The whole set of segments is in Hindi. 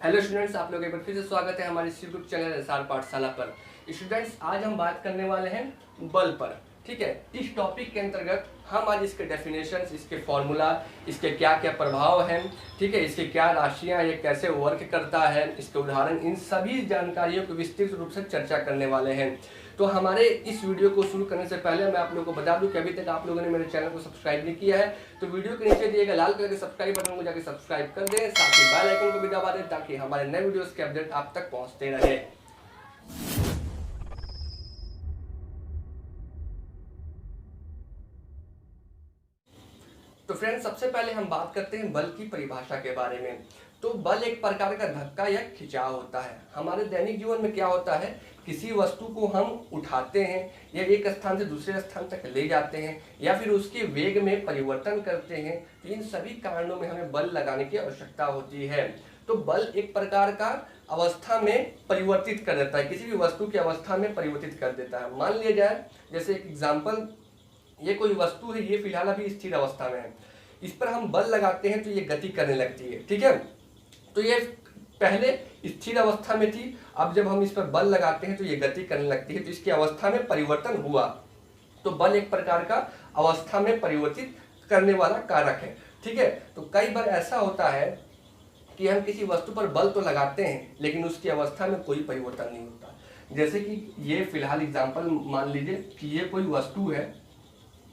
हेलो स्टूडेंट्स, आप लोग एक बार फिर से स्वागत है हमारे यूट्यूब चैनल एसआर पाठशाला पर। स्टूडेंट्स, आज हम बात करने वाले हैं बल पर। ठीक है, इस टॉपिक के अंतर्गत हम आज इसके डेफिनेशंस, इसके फॉर्मूला, इसके क्या क्या प्रभाव हैं, ठीक है, इसके क्या राशियां, ये कैसे वर्क करता है, इसके उदाहरण, इन सभी जानकारियों को विस्तृत रूप से चर्चा करने वाले हैं। तो हमारे इस वीडियो को शुरू करने से पहले मैं आप लोगों को बता दूं कि अभी तक आप लोगों ने मेरे चैनल को सब्सक्राइब नहीं किया है तो वीडियो के नीचे दिए गए लाल कलर के सब्सक्राइब बटन को जाकर सब्सक्राइब कर दें, साथ ही बेल आइकन को भी दबा दें ताकि हमारे नए वीडियोस के अपडेट आप तक पहुंचते रहे। तो फ्रेंड्स, सबसे पहले हम बात करते हैं बल की परिभाषा के बारे में। तो बल एक प्रकार का धक्का या खिंचाव होता है। हमारे दैनिक जीवन में क्या होता है, किसी वस्तु को हम उठाते हैं या एक स्थान से दूसरे स्थान तक ले जाते हैं या फिर उसके वेग में परिवर्तन करते हैं, तो इन सभी कारणों में हमें बल लगाने की आवश्यकता होती है। तो बल एक प्रकार का अवस्था में परिवर्तित कर देता है, किसी भी वस्तु की अवस्था में परिवर्तित कर देता है। मान लिया जाए, जैसे एक एग्जाम्पल, ये कोई वस्तु है, ये फिलहाल अभी स्थिर अवस्था में है, इस पर हम बल लगाते हैं तो ये गति करने लगती है। ठीक है, तो ये पहले स्थिर अवस्था में थी, अब जब हम इस पर बल लगाते हैं तो ये गति करने लगती है, तो इसकी अवस्था में परिवर्तन हुआ। तो बल एक प्रकार का अवस्था में परिवर्तित करने वाला कारक है। ठीक है, तो कई बार ऐसा होता है कि हम किसी वस्तु पर बल तो लगाते हैं लेकिन उसकी अवस्था में कोई परिवर्तन नहीं होता। जैसे कि ये फिलहाल एग्जाम्पल मान लीजिए कि ये कोई वस्तु है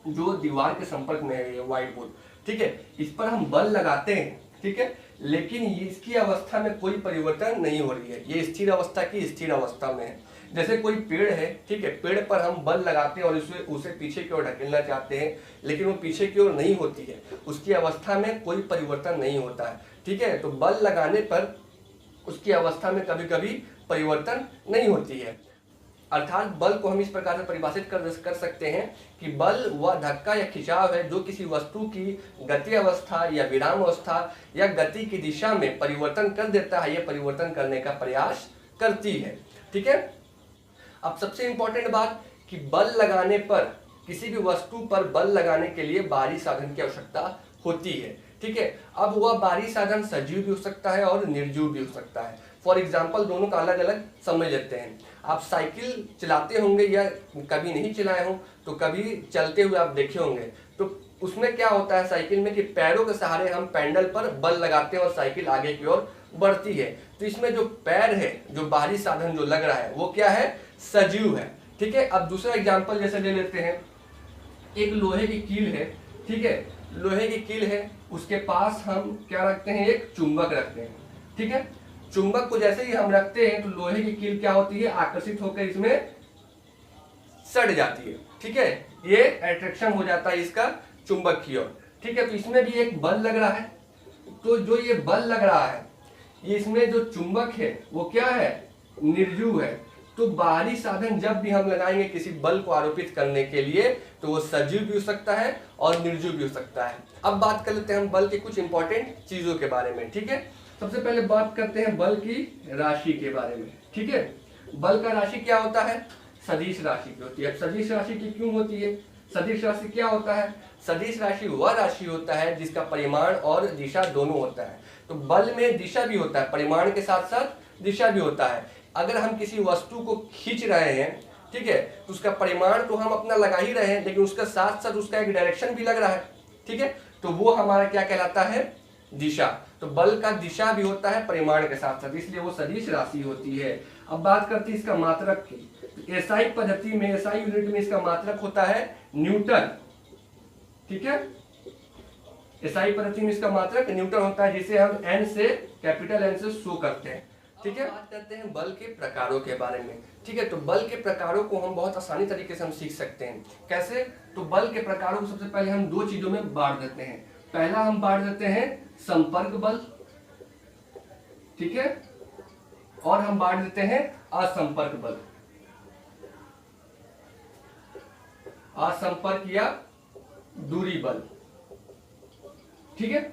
जो दीवार के संपर्क में है, ये व्हाइट बोर्ड। ठीक है, इस पर हम बल लगाते हैं, ठीक है, लेकिन इसकी अवस्था में कोई परिवर्तन नहीं हो रही है, ये स्थिर अवस्था की स्थिर अवस्था में है। जैसे कोई पेड़ है, ठीक है, पेड़ पर हम बल लगाते हैं और उसे पीछे की ओर ढकेलना चाहते हैं, लेकिन वो पीछे की ओर नहीं होती है, उसकी अवस्था में कोई परिवर्तन नहीं होता है। ठीक है, तो बल लगाने पर उसकी अवस्था में कभी कभी परिवर्तन नहीं होती है। अर्थात बल को हम इस प्रकार से परिभाषित कर सकते हैं कि बल वह धक्का या खिंचाव है जो किसी वस्तु की गति अवस्था या विराम अवस्था या गति की दिशा में परिवर्तन कर देता है, यह परिवर्तन करने का प्रयास करती है। ठीक है, अब सबसे इंपॉर्टेंट बात कि बल लगाने पर, किसी भी वस्तु पर बल लगाने के लिए बाहरी साधन की आवश्यकता होती है। ठीक है, अब वह बाहरी साधन सजीव भी हो सकता है और निर्जीव भी हो सकता है। फॉर एग्जाम्पल, दोनों का अलग अलग समझ लेते हैं। आप साइकिल चलाते होंगे या कभी नहीं चलाए हो तो कभी चलते हुए आप देखे होंगे, तो उसमें क्या होता है साइकिल में कि पैरों के सहारे हम पैडल पर बल लगाते हैं और साइकिल आगे की ओर बढ़ती है। तो इसमें जो पैर है, जो बाहरी साधन जो लग रहा है, वो क्या है, सजीव है। ठीक है, अब दूसरा एग्जाम्पल जैसे ले लेते हैं, एक लोहे की कील है। ठीक है, लोहे की कील है, उसके पास हम क्या रखते हैं, एक चुंबक रखते हैं। ठीक है, चुंबक को जैसे ही हम रखते हैं तो लोहे की कील क्या होती है, आकर्षित होकर इसमें सट जाती है। ठीक है, ये अट्रैक्शन हो जाता है इसका चुंबक की ओर। ठीक है, तो इसमें भी एक बल लग रहा है। तो जो ये बल लग रहा है, ये इसमें जो चुंबक है वो क्या है, निर्जीव है। तो बाहरी साधन जब भी हम लगाएंगे किसी बल को आरोपित करने के लिए, तो वो सजीव भी हो सकता है और निर्जीव भी हो सकता है। अब बात कर लेते हैं हम बल के कुछ इंपॉर्टेंट चीजों के बारे में। ठीक है, सबसे पहले बात करते हैं बल की राशि के बारे में। ठीक है, बल का राशि क्या होता है, सदिश राशि की होती है। सदिश राशि की क्यों होती है, सदिश राशि क्या होता है, सदिश राशि वह राशि होता है जिसका परिमाण और दिशा दोनों होता है। तो बल में दिशा भी होता है, परिमाण के साथ साथ दिशा भी होता है। अगर हम किसी वस्तु को खींच रहे हैं, ठीक है, तो उसका परिमाण तो हम अपना लगा ही रहे हैं, लेकिन उसका साथ साथ उसका एक डायरेक्शन भी लग रहा है। ठीक है, तो वो हमारा क्या कहलाता है, दिशा। तो बल का दिशा भी होता है परिमाण के साथ साथ, इसलिए वो सदिश राशि होती है। अब बात करते हैं इसका मात्रक की। एसआई पद्धति में, एसआई यूनिट में इसका मात्रक होता है न्यूटन। ठीक है, एसआई पद्धति में इसका मात्रक न्यूटन होता है, जिसे हम एन से, कैपिटल एन से शो करते हैं। ठीक है, बात करते हैं बल के प्रकारों के बारे में। ठीक है, तो बल के प्रकारों को हम बहुत आसानी तरीके से हम सीख सकते हैं। कैसे, तो बल के प्रकारों को सबसे पहले हम दो चीजों में बांट देते हैं। पहला हम बांट देते हैं संपर्क बल, ठीक है, और हम बांट देते हैं असंपर्क बल। असंपर्क या दूरी बल। ठीक है,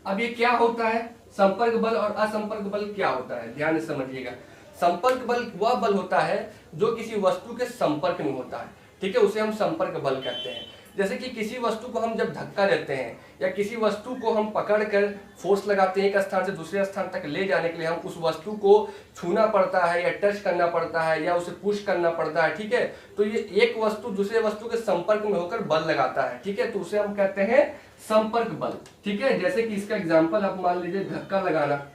अब ये क्या होता है, संपर्क बल और असंपर्क बल क्या होता है, ध्यान से समझिएगा। संपर्क बल वह बल होता है जो किसी वस्तु के संपर्क में होता है। ठीक है, उसे हम संपर्क बल कहते हैं। जैसे कि किसी वस्तु को हम जब धक्का देते हैं या किसी वस्तु को हम पकड़कर फोर्स लगाते हैं एक स्थान से दूसरे स्थान तक ले जाने के लिए, हम उस वस्तु को छूना पड़ता है या टच करना पड़ता है या उसे पुश करना पड़ता है, ठीक है। तो ये एक वस्तु दूसरे वस्तु के संपर्क में होकर बल लगाता है, ठीक है, तो उसे हम कहते हैं संपर्क बल, ठीक है। जैसे कि इसका एग्जाम्पल आप मान लीजिए धक्का लगाना,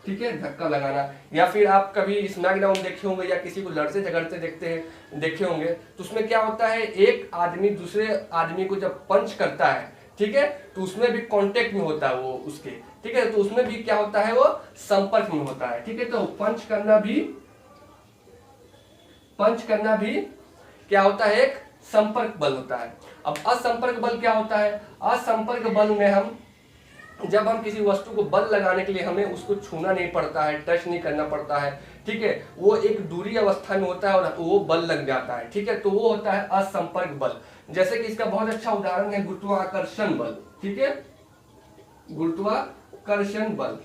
ठीक है, धक्का लगाना, या फिर आप कभी स्मैकडाउन देखे होंगे या किसी को लड़ते झगड़ते देखे होंगे, तो उसमें क्या होता है, एक आदमी दूसरे आदमी को जब पंच करता है, ठीक है, तो उसमें भी कांटेक्ट में होता है वो उसके, ठीक है, तो उसमें भी क्या होता है, वो संपर्क में होता है, ठीक है। तो पंच करना भी क्या होता है, एक संपर्क बल होता है। अब असंपर्क बल क्या होता है, असंपर्क बल में जब हम किसी वस्तु को बल लगाने के लिए हमें उसको छूना नहीं पड़ता है, टच नहीं करना पड़ता है, ठीक है, वो एक दूरी अवस्था में होता है और वो बल लग जाता है, ठीक है, तो वो होता है असंपर्क बल। जैसे कि इसका बहुत अच्छा उदाहरण है गुरुत्वाकर्षण बल, ठीक है, गुरुत्वाकर्षण बल।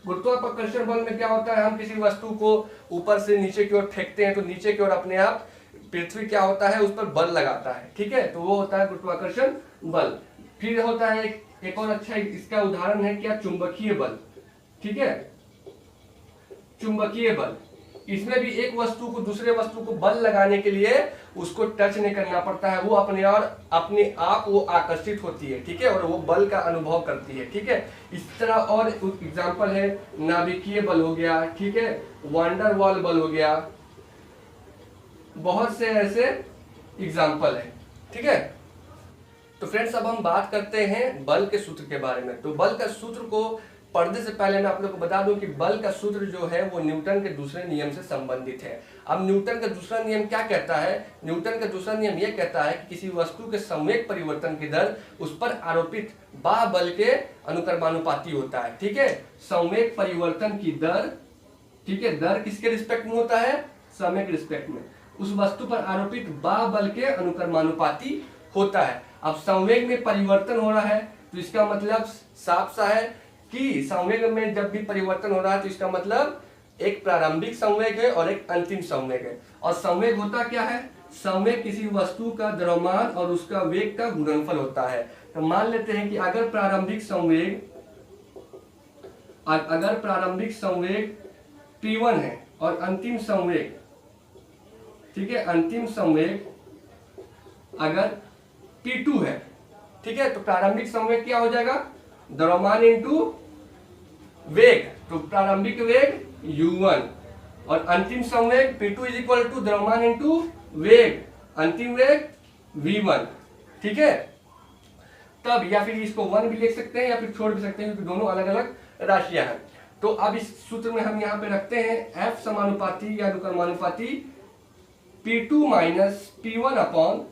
गुरुत्वाकर्षण बल में क्या होता है, हम किसी वस्तु को ऊपर से नीचे की ओर फेंकते हैं तो नीचे की ओर अपने आप पृथ्वी क्या होता है, उस पर बल लगाता है, ठीक है, तो वो होता है गुरुत्वाकर्षण बल। फिर होता है एक और अच्छा इसका उदाहरण है क्या, चुंबकीय बल, ठीक है, चुंबकीय बल। इसमें भी एक वस्तु को दूसरे वस्तु को बल लगाने के लिए उसको टच नहीं करना पड़ता है, वो अपने आप वो आकर्षित होती है, ठीक है, और वो बल का अनुभव करती है, ठीक है। इस तरह और एग्जांपल है नाभिकीय बल हो गया, ठीक है, वांडर वॉल बल हो गया, बहुत से ऐसे एग्जाम्पल है, ठीक है। तो फ्रेंड्स अब हम बात करते हैं बल के सूत्र के बारे में। तो बल का सूत्र को पढ़ने से पहले मैं आप लोग को बता दूं कि बल का सूत्र जो है वो न्यूटन के दूसरे नियम से संबंधित है। अब न्यूटन का दूसरा नियम क्या कहता है, न्यूटन का दूसरा नियम यह कहता है कि किसी वस्तु के संवेग परिवर्तन की दर उस पर आरोपित बाह्य बल के अनुक्रमानुपाती होता है, ठीक है। संवेग परिवर्तन की दर, ठीक है, दर किसके रिस्पेक्ट में होता है, समय के रिस्पेक्ट में, उस वस्तु पर आरोपित बाह्य बल के अनुक्रमानुपाती होता है। अब संवेग में परिवर्तन हो रहा है तो इसका मतलब साफ सा है कि संवेग में जब भी परिवर्तन हो रहा है तो इसका मतलब एक प्रारंभिक संवेग है और एक अंतिम संवेग है। और संवेग होता क्या है, संवेग किसी वस्तु का द्रव्यमान और उसका वेग का गुणनफल होता है। तो मान लेते हैं कि अगर प्रारंभिक संवेग P1 है और अंतिम संवेग, ठीक है, अंतिम संवेग अगर P2 है, ठीक है, तो प्रारंभिक संवेग क्या हो जाएगा, द्रव्यमान इंटू वेग, तो प्रारंभिक वेग u1 और अंतिम संवेग P2 इज इक्वल टू द्रव्यमान इंटू वेग, अंतिम वेग v1, ठीक है। तब या फिर इसको 1 भी लिख सकते हैं या फिर छोड़ भी सकते हैं क्योंकि दोनों अलग अलग राशियां हैं। तो अब इस सूत्र में हम यहाँ पे रखते हैं F समानुपाती या अनुक्रमानुपाती P2 minus P1 upon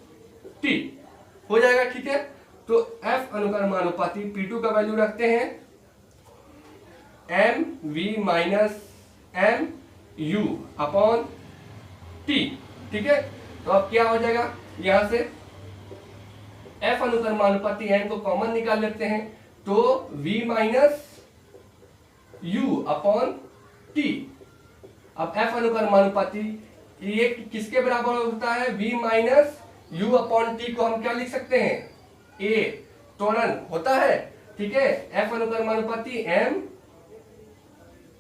T हो जाएगा, ठीक है। तो F अनुक्रमानुपाती P2 का वैल्यू रखते हैं mv minus mu upon T, ठीक है। तो अब क्या हो जाएगा, यहां से F अनुक्रमानुपाती m को कॉमन निकाल लेते हैं तो v minus u upon T। अब F अनुक्रमानुपाती ये किसके बराबर होता है, v minus u upon T को हम क्या लिख सकते हैं, a त्वरण होता है, ठीक है। F अनुक्रमानुपाती m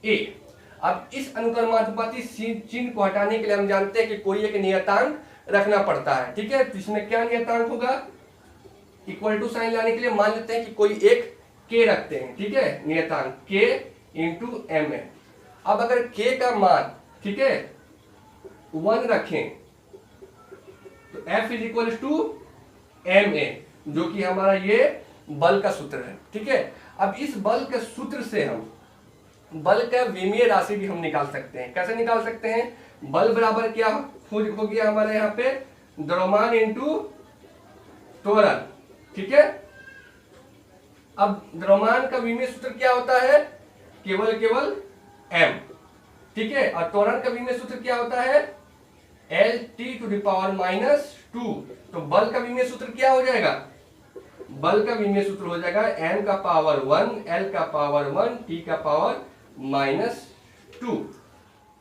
a। अब इस अनुक्रमानुपाती चिन्ह को हटाने के लिए हम जानते हैं कि कोई एक नियतांक रखना पड़ता है, ठीक है। तो इसमें क्या नियतांक होगा, इक्वल टू साइन लाने के लिए मान लेते हैं कि कोई एक k रखते हैं, ठीक है, नियतांक k इंटू m है। अब अगर k का मान, ठीक है, 1 रखें तो F is equal to ma, जो कि हमारा ये बल का सूत्र है, ठीक है। अब इस बल के सूत्र से हम बल का विमीय राशि भी हम निकाल सकते हैं। कैसे निकाल सकते हैं, बल बराबर क्या हो गया हमारे यहाँ पे, द्रव्यमान इंटू त्वरण, ठीक है। अब द्रव्यमान का विमीय सूत्र क्या होता है, केवल m, ठीक है, और त्वरण का विमीय सूत्र क्या होता है, Lt to the power minus 2। तो बल का विमीय सूत्र क्या हो जाएगा, बल का विमीय सूत्र हो जाएगा m का पावर 1, l का पावर 1, t का पावर -2।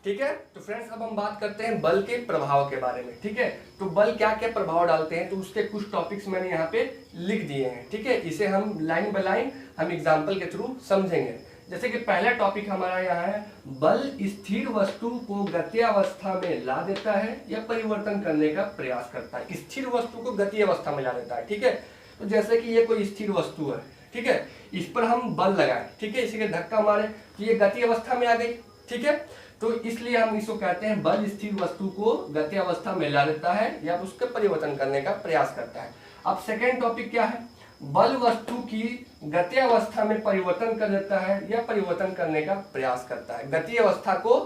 ठीक है। तो फ्रेंड्स अब हम बात करते हैं बल के प्रभाव के बारे में। ठीक है, तो बल क्या क्या प्रभाव डालते हैं, तो उसके कुछ टॉपिक्स मैंने यहाँ पे लिख दिए हैं। ठीक है, इसे हम लाइन बाय लाइन हम एग्जाम्पल के थ्रू समझेंगे। जैसे कि पहला टॉपिक हमारा यहाँ है, बल स्थिर वस्तु को गति अवस्था में ला देता है या परिवर्तन करने का प्रयास करता है। स्थिर वस्तु को गति अवस्था में ला देता है। ठीक है, तो जैसे कि ये कोई स्थिर वस्तु है, ठीक है, इस पर हम बल लगाए, ठीक है, इसी के धक्का मारे तो ये गति अवस्था में आ गई। ठीक है, तो इसलिए हम इसको कहते हैं बल स्थिर वस्तु को गति अवस्था में ला देता है या उसके परिवर्तन करने का प्रयास करता है। अब सेकेंड टॉपिक क्या है, बल वस्तु की गति अवस्था में परिवर्तन कर देता है या परिवर्तन करने का प्रयास करता है। गति अवस्था को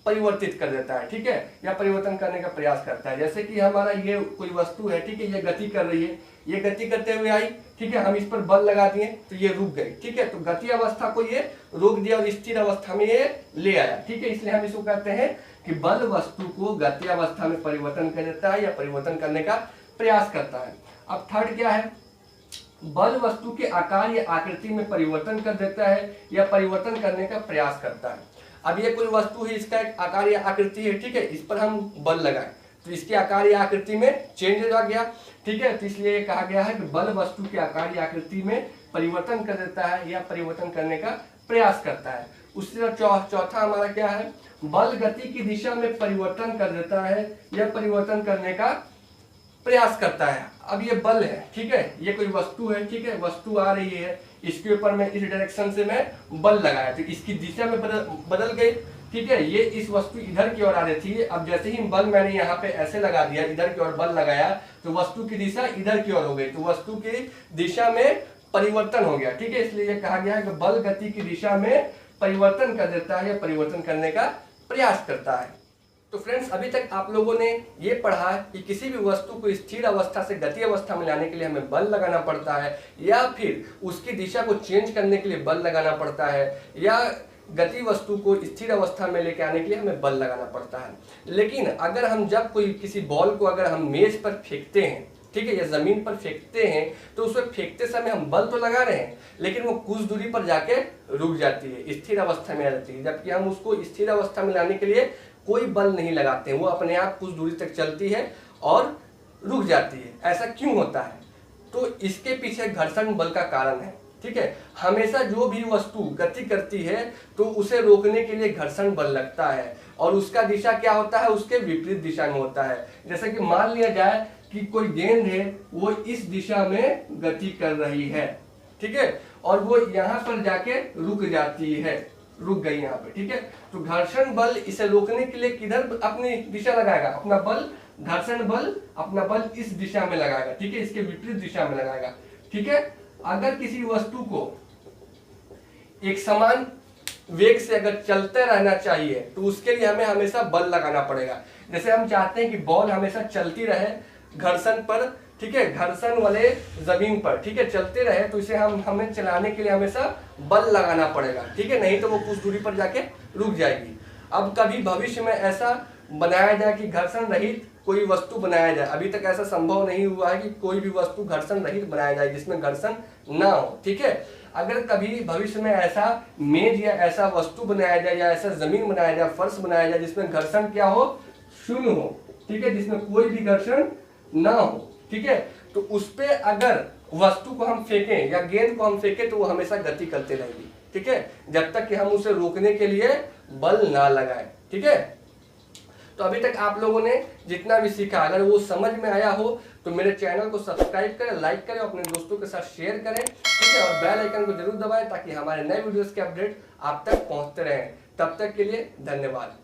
परिवर्तित कर देता है, ठीक है, या परिवर्तन करने का प्रयास करता है। जैसे कि हमारा ये कोई वस्तु है, ठीक है, ये गति कर रही है, ये गति करते हुए आई, ठीक है, हम इस पर बल लगा दिए तो ये रुक गई। ठीक है, तो गति अवस्था को ये रोक दिया और स्थिर अवस्था में ये ले आया। ठीक है, इसलिए हम इसको कहते हैं कि बल वस्तु को गति अवस्था में परिवर्तन कर देता है या परिवर्तन करने का प्रयास करता है। अब थर्ड क्या है, बल वस्तु के आकार या आकृति में परिवर्तन कर देता है या परिवर्तन करने का प्रयास करता है। अब ये कोई वस्तु है, इसका एक आकार या आकृति है, ठीक है, इस पर हम बल लगाए तो इसके आकार या आकृति में चेंज हो गया। ठीक है, तो इसलिए कहा गया है कि बल वस्तु के आकार या आकृति में परिवर्तन कर देता है या परिवर्तन करने का प्रयास करता है। उसी तरह चौथा हमारा क्या है, बल गति की दिशा में परिवर्तन कर देता है या परिवर्तन करने का प्रयास करता है। अब ये बल है, ठीक है, ये कोई वस्तु है, ठीक है, वस्तु आ रही है, इसके ऊपर मैं इस डायरेक्शन से मैं बल लगाया तो इसकी दिशा में बदल गई। ठीक है, ये इस वस्तु इधर की ओर आ रही थी, अब जैसे ही बल मैंने यहाँ पे ऐसे लगा दिया, इधर की ओर बल लगाया तो वस्तु की दिशा इधर की ओर हो गई, तो वस्तु की दिशा में परिवर्तन हो गया। ठीक है, इसलिए ये कहा गया है कि बल गति की दिशा में परिवर्तन कर देता है या परिवर्तन करने का प्रयास करता है। तो फ्रेंड्स अभी तक आप लोगों ने ये पढ़ा कि किसी भी वस्तु को स्थिर अवस्था से गति अवस्था में लाने के लिए हमें बल लगाना पड़ता है या फिर उसकी दिशा को चेंज करने के लिए बल लगाना पड़ता है या गति वस्तु को स्थिर अवस्था में लेके आने के लिए हमें बल लगाना पड़ता है। लेकिन अगर हम जब कोई किसी बॉल को अगर हम मेज पर फेंकते हैं, ठीक है, या जमीन पर फेंकते हैं तो उसमें फेंकते समय हम बल तो लगा रहे हैं लेकिन वो कुछ दूरी पर जाके रुक जाती है, स्थिर अवस्था में आ जाती है। जबकि हम उसको स्थिर अवस्था में लाने के लिए कोई बल नहीं लगाते हैं, वो अपने आप कुछ दूरी तक चलती है और रुक जाती है। ऐसा क्यों होता है, तो इसके पीछे घर्षण बल का कारण है। ठीक है, हमेशा जो भी वस्तु गति करती है तो उसे रोकने के लिए घर्षण बल लगता है और उसका दिशा क्या होता है, उसके विपरीत दिशा में होता है। जैसे कि मान लिया जाए कि कोई गेंद है, वो इस दिशा में गति कर रही है, ठीक है, और वो यहाँ पर जाके रुक जाती है, रुक गई यहाँ पे। ठीक है, तो घर्षण बल इसे रोकने के लिए किधर अपनी दिशा लगाएगा, अपना बल, घर्षण बल अपना बल इस दिशा में लगाएगा, ठीक है, इसके विपरीत दिशा में लगाएगा। ठीक है, अगर किसी वस्तु को एक समान वेग से अगर चलते रहना चाहिए तो उसके लिए हमें हमेशा बल लगाना पड़ेगा। जैसे हम चाहते हैं कि बॉल हमेशा चलती रहे घर्षण पर, ठीक है, घर्षण वाले जमीन पर, ठीक है, चलते रहे तो इसे हमें चलाने के लिए हमेशा बल लगाना पड़ेगा। ठीक है, नहीं तो वो कुछ दूरी पर जाके रुक जाएगी। अब कभी भविष्य में ऐसा बनाया जाए कि घर्षण रहित कोई वस्तु बनाया जाए, अभी तक ऐसा संभव नहीं हुआ है कि कोई भी वस्तु घर्षण रहित बनाया जाए जिसमें घर्षण ना हो। ठीक है, अगर कभी भविष्य में ऐसा मेज या ऐसा वस्तु बनाया जाए या ऐसा जमीन बनाया जाए, फर्श बनाया जाए जिसमें घर्षण क्या हो, शून्य हो, ठीक है, जिसमें कोई भी घर्षण ना हो, ठीक है, तो उस पे अगर वस्तु को हम फेंकें या गेंद को हम फेंकें तो वो हमेशा गति करते रहेगी। ठीक है, जब तक कि हम उसे रोकने के लिए बल ना लगाए। ठीक है, तो अभी तक आप लोगों ने जितना भी सीखा अगर वो समझ में आया हो तो मेरे चैनल को सब्सक्राइब करें, लाइक करें, अपने दोस्तों के साथ शेयर करें, ठीक है, और बेल आइकन को जरूर दबाएं ताकि हमारे नए वीडियोस के अपडेट आप तक पहुंचते रहें। तब तक के लिए धन्यवाद।